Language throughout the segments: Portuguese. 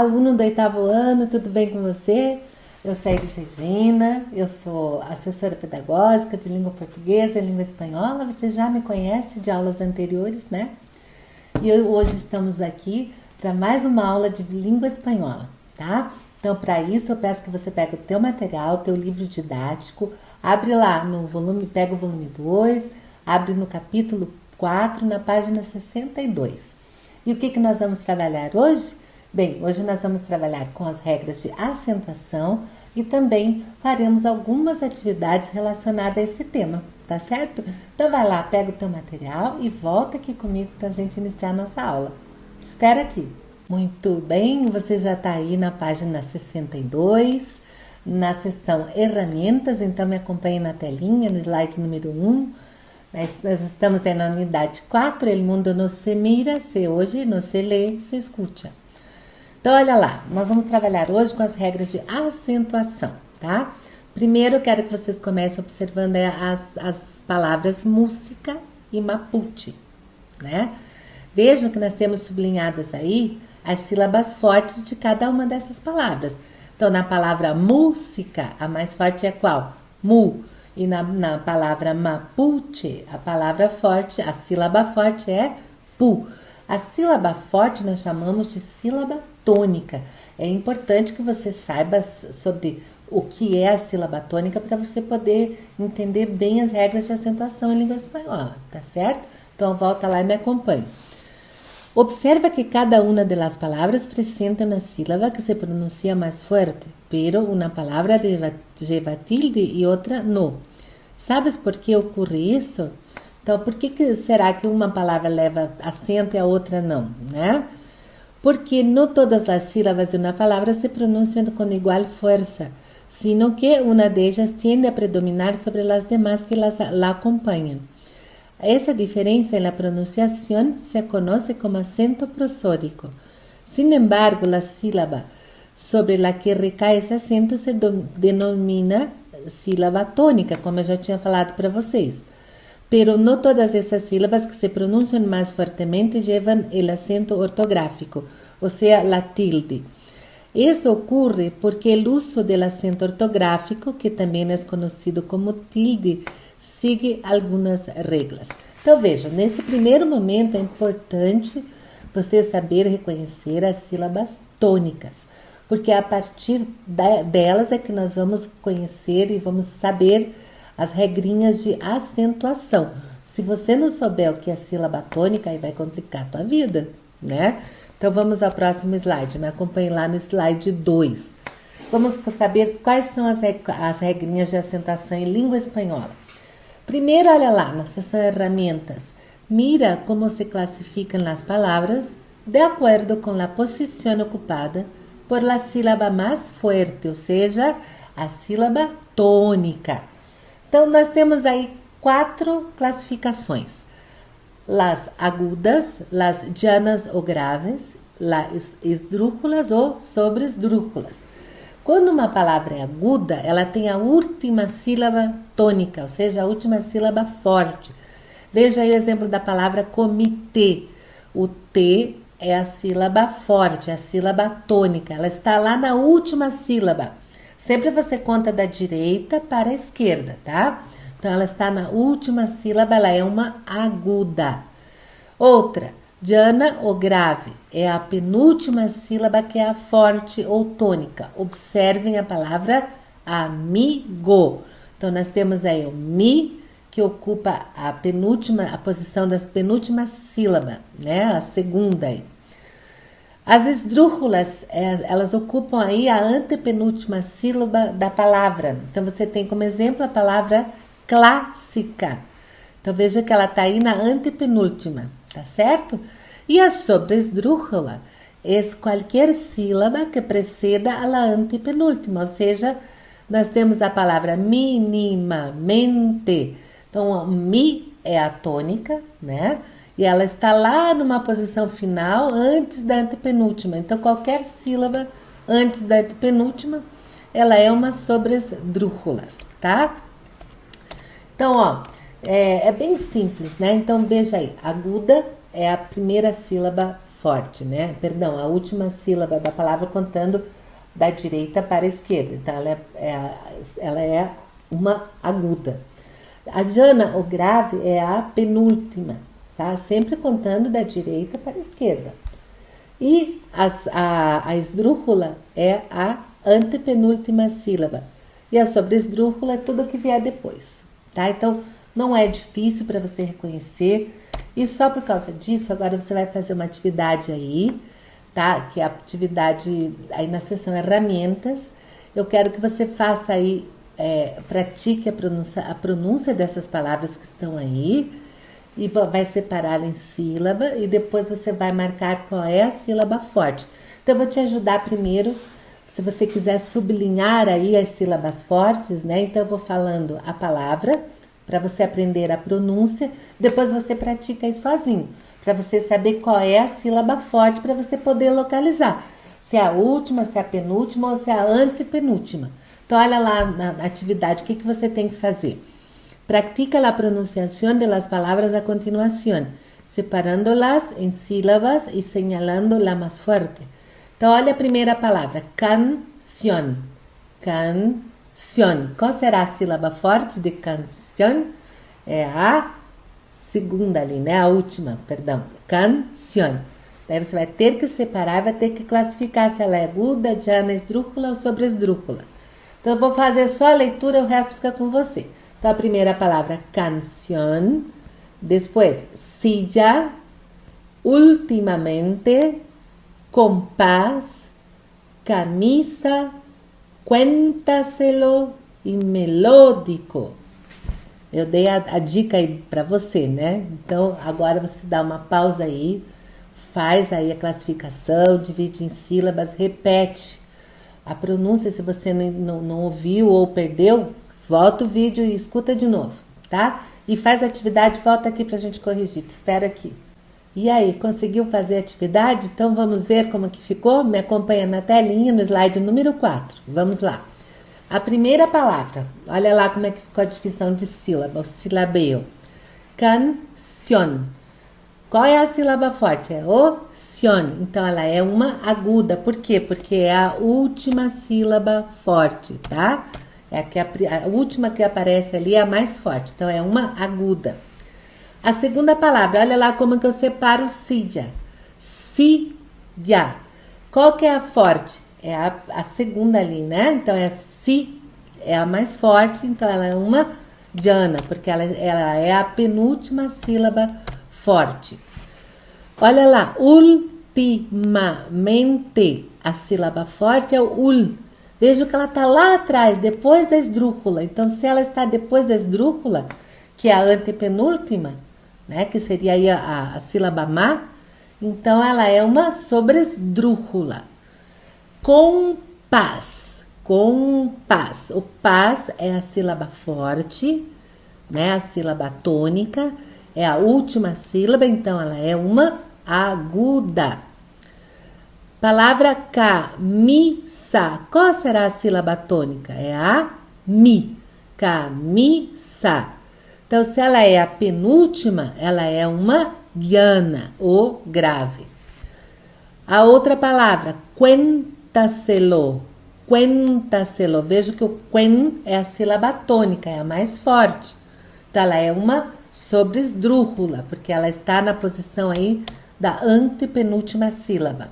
aluno do 8º ano, tudo bem com você? Eu sou a Elis Regina, eu sou assessora pedagógica de língua portuguesa e língua espanhola. Você já me conhece de aulas anteriores, né? E hoje estamos aqui para mais uma aula de língua espanhola, tá? Então, para isso, eu peço que você pegue o teu material, o teu livro didático, abre lá no volume, pega o volume 2, abre no capítulo 4, na página 62. E o que nós vamos trabalhar hoje? Bem, hoje nós vamos trabalhar com as regras de acentuação e também faremos algumas atividades relacionadas a esse tema, tá certo? Então vai lá, pega o teu material e volta aqui comigo para a gente iniciar a nossa aula. Te espero aqui. Muito bem, você já está aí na página 62, na seção Ferramentas, então me acompanhe na telinha, no slide número 1. Nós estamos aí na unidade 4, El mundo no se mira, se hoje, no se lê, se escuta. Então, olha lá, nós vamos trabalhar hoje com as regras de acentuação, tá? Primeiro, eu quero que vocês comecem observando as palavras música e mapuche, né? Vejam que nós temos sublinhadas aí as sílabas fortes de cada uma dessas palavras. Então, na palavra música, a mais forte é qual? Mu. E na palavra mapuche, a palavra forte, a sílaba forte é pu. A sílaba forte nós chamamos de sílaba tônica. É importante que você saiba sobre o que é a sílaba tônica para você poder entender bem as regras de acentuação em língua espanhola, tá certo? Então volta lá e me acompanhe. Observa que cada una de las palabras presenta una sílaba que se pronuncia más fuerte, pero una palabra lleva tilde y otra no. ¿Sabes por que ocorre isso? Então, por que será que uma palavra leva acento e a outra não, né? Porque não todas as sílabas de uma palavra se pronunciam com igual força, sino que uma delas tende a predominar sobre as demás que la acompanham. Essa diferença na pronunciação se conoce como acento prosódico. Sin embargo, a sílaba sobre la que recai esse acento se denomina sílaba tônica, como eu já tinha falado para vocês. Pero no todas essas sílabas que se pronunciam mais fortemente llevan el acento ortográfico, o sea, la tilde. Isso ocorre porque o uso do acento ortográfico, que também é conhecido como tilde, sigue algumas regras. Então vejam, nesse primeiro momento é importante você saber reconhecer as sílabas tônicas, porque a partir delas é que nós vamos conhecer e vamos saber as regrinhas de acentuação. Se você não souber o que é sílaba tônica, aí vai complicar a tua vida, né? Então vamos ao próximo slide, me acompanhe lá no slide 2. Vamos saber quais são as regrinhas de acentuação em língua espanhola. Primeiro, olha lá, na seção Herramientas, mira como se classificam as palavras de acordo com a posição ocupada por la sílaba mais forte, ou seja, a sílaba tônica. Então, nós temos aí 4 classificações. Las agudas, las llanas ou graves, las esdrúxulas ou sobresdrúxulas. Quando uma palavra é aguda, ela tem a última sílaba tônica, ou seja, a última sílaba forte. Veja aí o exemplo da palavra comitê. O T é a sílaba forte, a sílaba tônica. Ela está lá na última sílaba. Sempre você conta da direita para a esquerda, tá? Então, ela está na última sílaba, ela é uma aguda. Outra, llana ou grave, é a penúltima sílaba que é a forte ou tônica. Observem a palavra amigo. Então, nós temos aí o mi, que ocupa a posição da penúltima sílaba, né? A segunda aí. As esdrúxulas, elas ocupam aí a antepenúltima sílaba da palavra. Então, você tem como exemplo a palavra clássica. Então, veja que ela está aí na antepenúltima, tá certo? E a sobresdrúxula é qualquer sílaba que preceda a la antepenúltima, ou seja, nós temos a palavra minimamente. Então, mi é a tônica, né? E ela está lá numa posição final antes da antepenúltima. Então, qualquer sílaba antes da antepenúltima, ela é uma sobresdrúxula, tá? Então, ó, é bem simples, né? Então, veja aí, aguda é a primeira sílaba forte, né? Perdão, a última sílaba da palavra contando da direita para a esquerda. Então, ela é uma aguda. A Jana, o grave, é a penúltima, tá? Sempre contando da direita para a esquerda. E a esdrúxula é a antepenúltima sílaba. E a sobresdrúxula é tudo que vier depois, tá? Então, não é difícil para você reconhecer. E só por causa disso, agora você vai fazer uma atividade aí, tá? Que é a atividade aí na seção herramientas. Eu quero que você faça aí, pratique a pronúncia dessas palavras que estão aí e vai separar em sílaba e depois você vai marcar qual é a sílaba forte. Então, eu vou te ajudar primeiro, se você quiser sublinhar aí as sílabas fortes, né? Então, eu vou falando a palavra para você aprender a pronúncia, depois você pratica aí sozinho, para você saber qual é a sílaba forte, para você poder localizar se é a última, se é a penúltima ou se é a antepenúltima. Então, olha lá na atividade, o que você tem que fazer. Practica la pronunciación de las palabras a continuación, separándolas en sílabas y señalando la más fuerte. Então, olha a primeira palavra, canción. Canción. Qual será a sílaba forte de canción? É a segunda ali, né? A última, perdão. Canción. Daí você vai ter que separar, vai ter que classificar se ela é aguda, llana, esdrúxula ou sobresdrúxula. Então, eu vou fazer só a leitura, o resto fica com você. Então, a primeira palavra, canción. Depois, silla. Últimamente, compás, camisa, cuéntaselo e melódico. Eu dei a dica aí para você, né? Então, agora você dá uma pausa aí, faz aí a classificação, divide em sílabas, repete a pronúncia. Se você não ouviu ou perdeu, volta o vídeo e escuta de novo, tá? E faz a atividade, volta aqui pra gente corrigir, te espero aqui. E aí, conseguiu fazer a atividade? Então vamos ver como que ficou? Me acompanha na telinha, no slide número 4. Vamos lá. A primeira palavra, olha lá como é que ficou a divisão de sílaba, o silabeio. Canción. Qual é a sílaba forte? É o sion. Então, ela é uma aguda. Por quê? Porque é a última sílaba forte, tá? A última que aparece ali é a mais forte. Então, é uma aguda. A segunda palavra, olha lá como que eu separo silla. Silla. Qual que é a forte? É a segunda ali, né? Então, é si, é a mais forte. Então, ela é uma llana, porque ela é a penúltima sílaba forte. Olha lá, ultimamente, a sílaba forte é o ul. Veja que ela está lá atrás, depois da esdrúxula. Então, se ela está depois da esdrúxula, que é a antepenúltima, né, que seria aí a sílaba má, então ela é uma sobresdrúxula. Compás. Compás. O pás é a sílaba forte, né, a sílaba tônica, é a última sílaba, então ela é uma aguda. Palavra camisa. Qual será a sílaba tônica? É a mi. Camisa. Então, se ela é a penúltima, ela é uma llana, ou grave. A outra palavra, cuéntaselo. Cuéntaselo. Veja que o quen é a sílaba tônica, é a mais forte. Então, ela é uma sobresdrúxula, porque ela está na posição aí da antepenúltima sílaba.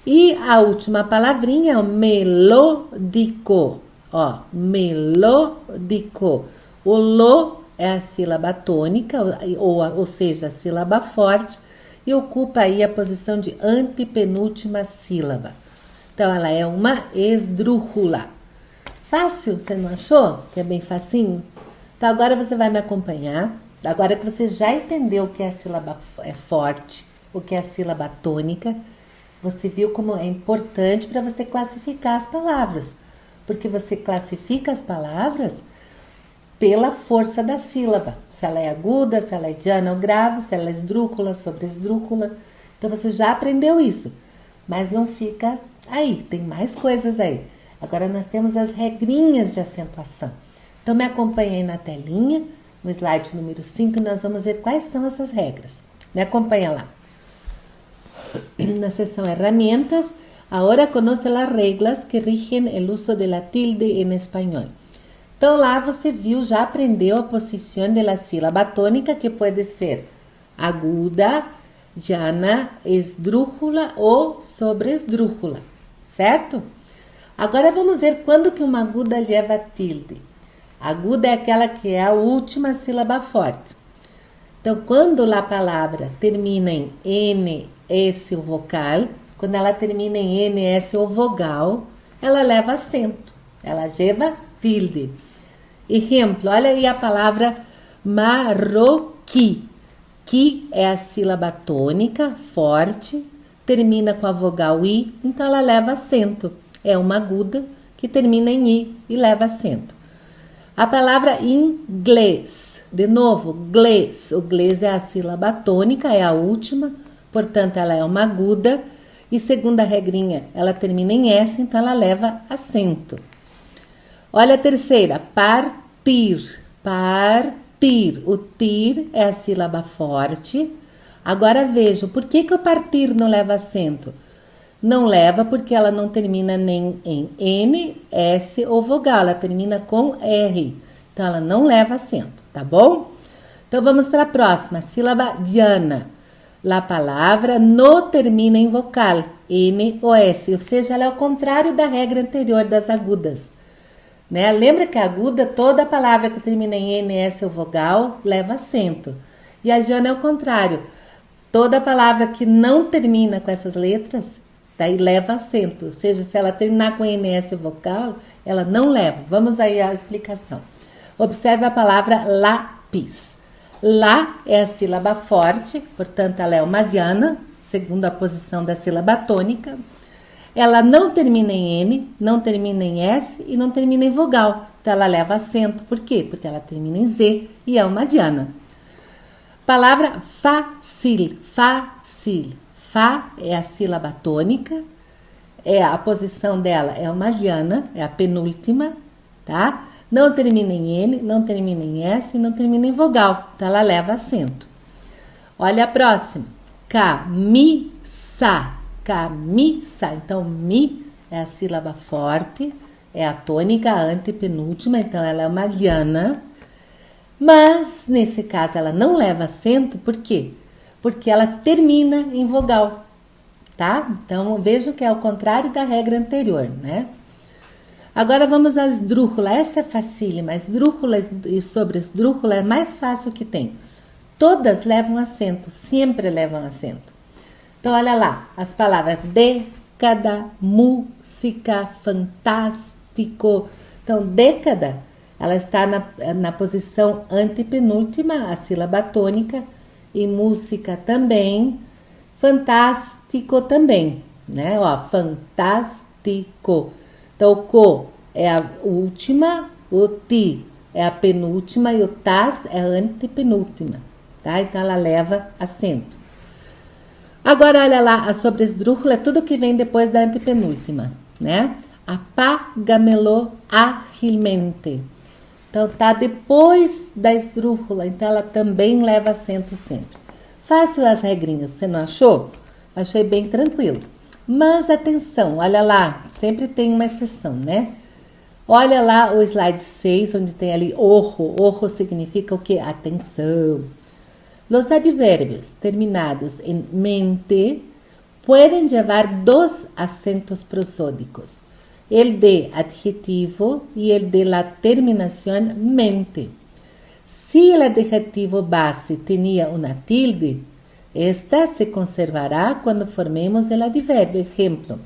E a última palavrinha é o melódico. Ó, melódico. O lo é a sílaba tônica, ou seja, a sílaba forte, e ocupa aí a posição de antepenúltima sílaba. Então, ela é uma esdrúxula. Fácil, você não achou? Que é bem facinho? Então, agora você vai me acompanhar. Agora que você já entendeu o que é a sílaba forte, o que é a sílaba tônica, você viu como é importante para você classificar as palavras. Porque você classifica as palavras pela força da sílaba. Se ela é aguda, se ela é llana ou grave, se ela é esdrúxula, sobresdrúxula. Então, você já aprendeu isso. Mas não fica aí, tem mais coisas aí. Agora, nós temos as regrinhas de acentuação. Então, me acompanhe aí na telinha, no slide número 5, e nós vamos ver quais são essas regras. Me acompanha lá. na seção Herramientas. Agora conoce as regras que rigem o uso de la tilde em espanhol. Então lá você viu, já aprendeu a posição da sílaba tônica, que pode ser aguda, llana, esdrújula ou sobresdrújula, certo? Agora vamos ver quando que uma aguda leva tilde. Aguda é aquela que é a última sílaba forte. Então, quando a palavra termina em N, S, o vocal, quando ela termina em N, S, o vogal, ela leva acento, ela leva tilde. Exemplo, olha aí a palavra marroquí. Que é a sílaba tônica, forte, termina com a vogal I, então ela leva acento. É uma aguda que termina em I e leva acento. A palavra inglês, de novo, glês. O glês é a sílaba tônica, é a última, portanto ela é uma aguda. E segunda regrinha, ela termina em S, então ela leva acento. Olha a terceira, partir. Partir. O tir é a sílaba forte. Agora vejam, por que o partir não leva acento? Não leva porque ela não termina nem em N, S ou vogal, ela termina com R. Então ela não leva acento, tá bom? Então vamos para a próxima, sílaba llana. A palavra não termina em vocal, N ou S, ou seja, ela é o contrário da regra anterior das agudas. Né? Lembra que a aguda, toda palavra que termina em N, S ou vogal, leva acento. E a llana é o contrário. Toda palavra que não termina com essas letras, daí leva acento. Ou seja, se ela terminar com N, S ou vogal, ela não leva. Vamos aí à explicação. Observe a palavra lápis. Lá é a sílaba forte, portanto ela é uma llana, segundo a posição da sílaba tônica. Ela não termina em N, não termina em S e não termina em vogal. Então ela leva acento. Por quê? Porque ela termina em Z e é uma llana. Palavra fácil. Fácil. Fá é a sílaba tônica. A posição dela é uma llana, é a penúltima, tá? Não termina em N, não termina em S e não termina em vogal. Então ela leva acento. Olha a próxima. Camisa. Camisa. Então, mi é a sílaba forte, é a tônica, a antepenúltima, então ela é uma llana. Mas, nesse caso, ela não leva acento, por quê? Porque ela termina em vogal, tá? Então, vejam que é o contrário da regra anterior, né? Agora vamos à esdrújula. Essa é facílima. Esdrújula e sobresdrújula é mais fácil que tem. Todas levam acento, sempre levam acento. Então, olha lá, as palavras década, música, fantástico. Então, década, ela está na posição antepenúltima, a sílaba tônica, e música também, fantástico também, né? Ó, fantástico. Então, o co é a última, o ti é a penúltima e o tas é a antepenúltima, tá? Então, ela leva acento. Agora, olha lá, a sobresdrújula é tudo que vem depois da antepenúltima, né? Apágamelo ágilmente. Então, tá depois da esdrújula, então ela também leva acento sempre. Fácil as regrinhas, você não achou? Achei bem tranquilo. Mas atenção, olha lá, sempre tem uma exceção, né? Olha lá o slide 6, onde tem ali ojo. Ojo significa o quê? Atenção. Los advérbios terminados em mente pueden llevar dos acentos prosódicos, el de adjetivo y el de la terminación mente. Si el adjetivo base tenía una tilde, esta se conservará cuando formemos el advérbio. Ejemplo,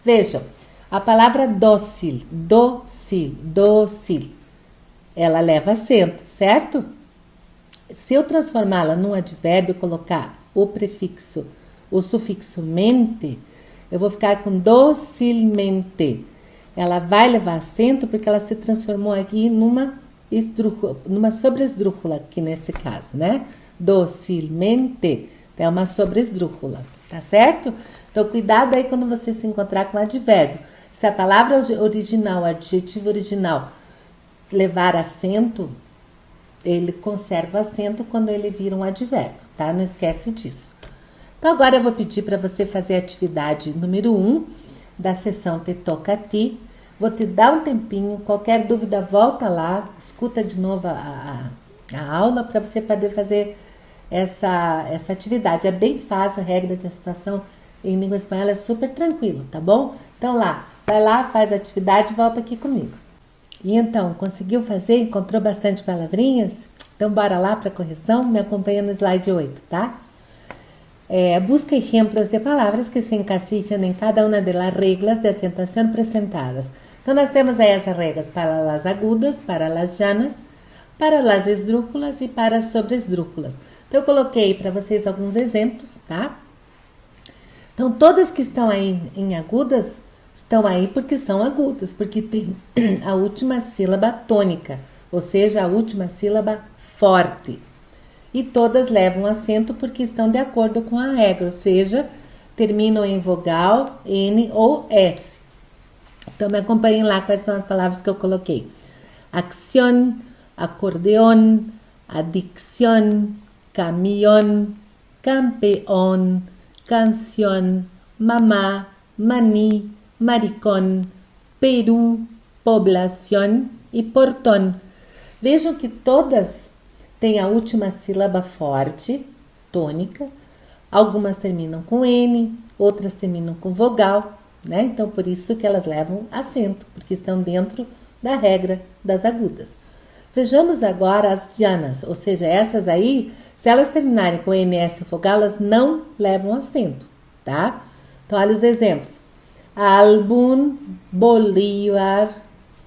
vejam, a palavra dócil, dócil, dócil, ela leva acento, certo? Se eu transformá-la num advérbio e colocar o prefixo, o sufixo mente, eu vou ficar com docilmente. Ela vai levar acento porque ela se transformou aqui numa sobresdrújula, aqui nesse caso, né? Docilmente é uma sobresdrújula, tá certo? Então, cuidado aí quando você se encontrar com advérbio. Se a palavra original, o adjetivo original, levar acento, ele conserva acento quando ele vira um advérbio, tá? Não esquece disso. Então, Então agora eu vou pedir para você fazer a atividade número 1 da sessão Te Toca a Ti. Vou te dar um tempinho, qualquer dúvida volta lá, escuta de novo a aula para você poder fazer essa atividade. É bem fácil, a regra de citação em língua espanhola é super tranquilo, tá bom? Então vai lá, faz a atividade e volta aqui comigo. E então, conseguiu fazer? Encontrou bastante palavrinhas? Então bora lá para a correção, me acompanha no slide 8, tá? Busca ejemplos de palavras que se encasillan en cada una de las reglas de acentuación presentadas. Então, nós temos aí essas regras para as agudas, para as llanas, para as esdrúxulas e para as sobresdrúxulas. Então, eu coloquei para vocês alguns exemplos, tá? Então, todas que estão aí em agudas, estão aí porque são agudas, porque tem a última sílaba tônica, ou seja, a última sílaba forte. E todas levam acento porque estão de acordo com a regra, ou seja, terminam em vogal, N ou S. Então, me acompanhem lá quais são as palavras que eu coloquei. Acción, acordeón, adicción, camión, campeón, canción, mamá, maní, maricón, Perú, población e portón. Vejam que todas têm a última sílaba forte, tônica. Algumas terminam com N, outras terminam com vogal, né? Então, por isso que elas levam acento, porque estão dentro da regra das agudas. Vejamos agora as llanas, ou seja, essas aí, se elas terminarem com NS ou vogal, elas não levam acento, tá? Então, olha os exemplos. Álbum, Bolívar,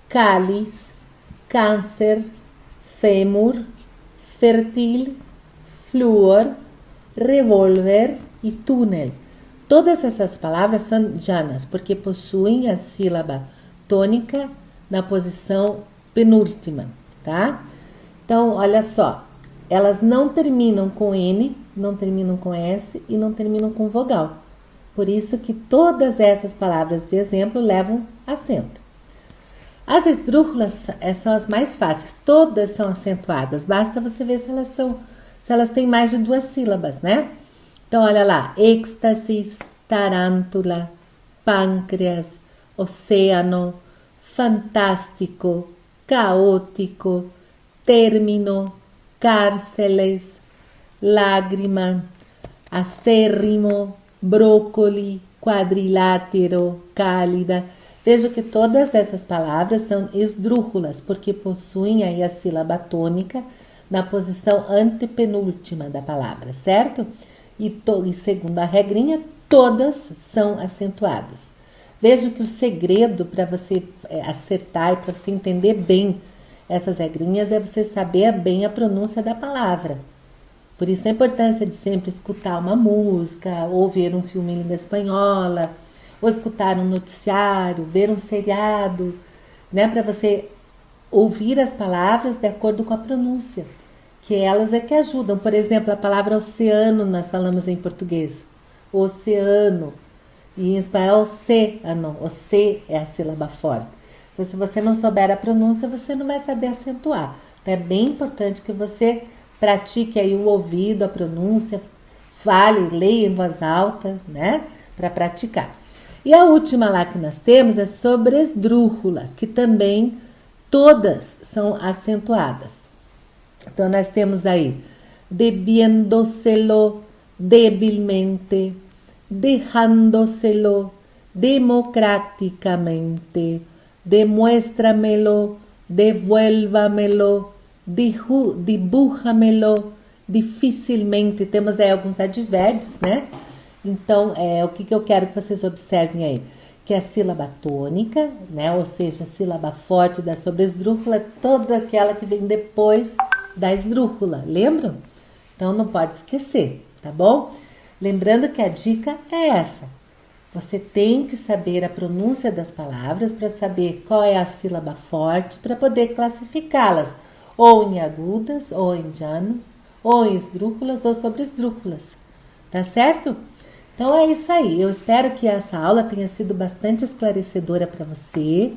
cáliz, câncer, fêmur, fértil, flúor, revólver e túnel. Todas essas palavras são llanas, porque possuem a sílaba tônica na posição penúltima, tá? Então, olha só, elas não terminam com N, não terminam com S e não terminam com vogal. Por isso que todas essas palavras de exemplo levam acento. As esdrúxulas são as mais fáceis, todas são acentuadas, basta você ver se elas têm mais de 2 sílabas, né? Então, olha lá, êxtasis, tarântula, pâncreas, océano, fantástico, caótico, término, cárceles, lágrima, acérrimo, brócoli, quadrilátero, cálida. Veja que todas essas palavras são esdrúxulas, porque possuem aí a sílaba tônica na posição antepenúltima da palavra, certo? E segundo a regrinha, todas são acentuadas. Veja que o segredo para você acertar e para você entender bem essas regrinhas é você saber bem a pronúncia da palavra. Por isso a importância de sempre escutar uma música, ou ver um filme em língua espanhola, ou escutar um noticiário, ver um seriado, né? Para você ouvir as palavras de acordo com a pronúncia, que elas é que ajudam. Por exemplo, a palavra oceano nós falamos em português, oceano, e em espanhol océano, o C é a sílaba forte. Então, se você não souber a pronúncia, você não vai saber acentuar. Então, é bem importante que você pratique aí o ouvido, a pronúncia, fale, leia em voz alta, né? Para praticar. E a última lá que nós temos é sobre esdrúxulas, que também todas são acentuadas. Então, nós temos aí debiéndoselo, débilmente, dejándoselo, democráticamente, demuéstramelo, devuélvamelo, dibújamelo, dificilmente. Temos aí alguns advérbios, né? Então, o que eu quero que vocês observem aí? Que a sílaba tônica, né? Ou seja, a sílaba forte da sobresdrúxula é toda aquela que vem depois da esdrúxula, lembram? Então, não pode esquecer, tá bom? Lembrando que a dica é essa. Você tem que saber a pronúncia das palavras para saber qual é a sílaba forte para poder classificá-las ou em agudas, ou em llanas, ou em esdrúxulas ou sobresdrúxulas. Tá certo? Então é isso aí. Eu espero que essa aula tenha sido bastante esclarecedora para você,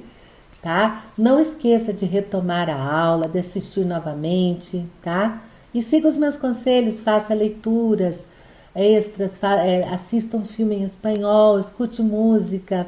tá? Não esqueça de retomar a aula, de assistir novamente, tá? E siga os meus conselhos, faça leituras, extras, assista um filme em espanhol, escute música,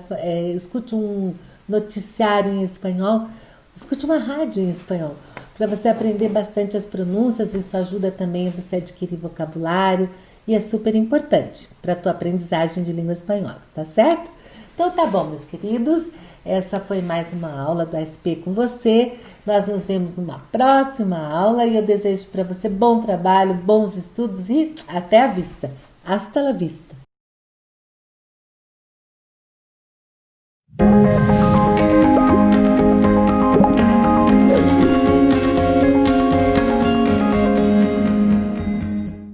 escute um noticiário em espanhol, escute uma rádio em espanhol, para você aprender bastante as pronúncias. Isso ajuda também a você adquirir vocabulário e é super importante para a tua aprendizagem de língua espanhola, tá certo? Então tá bom, meus queridos, essa foi mais uma aula do ASP com você. Nós nos vemos numa próxima aula e eu desejo para você bom trabalho, bons estudos e até a vista. Hasta la vista!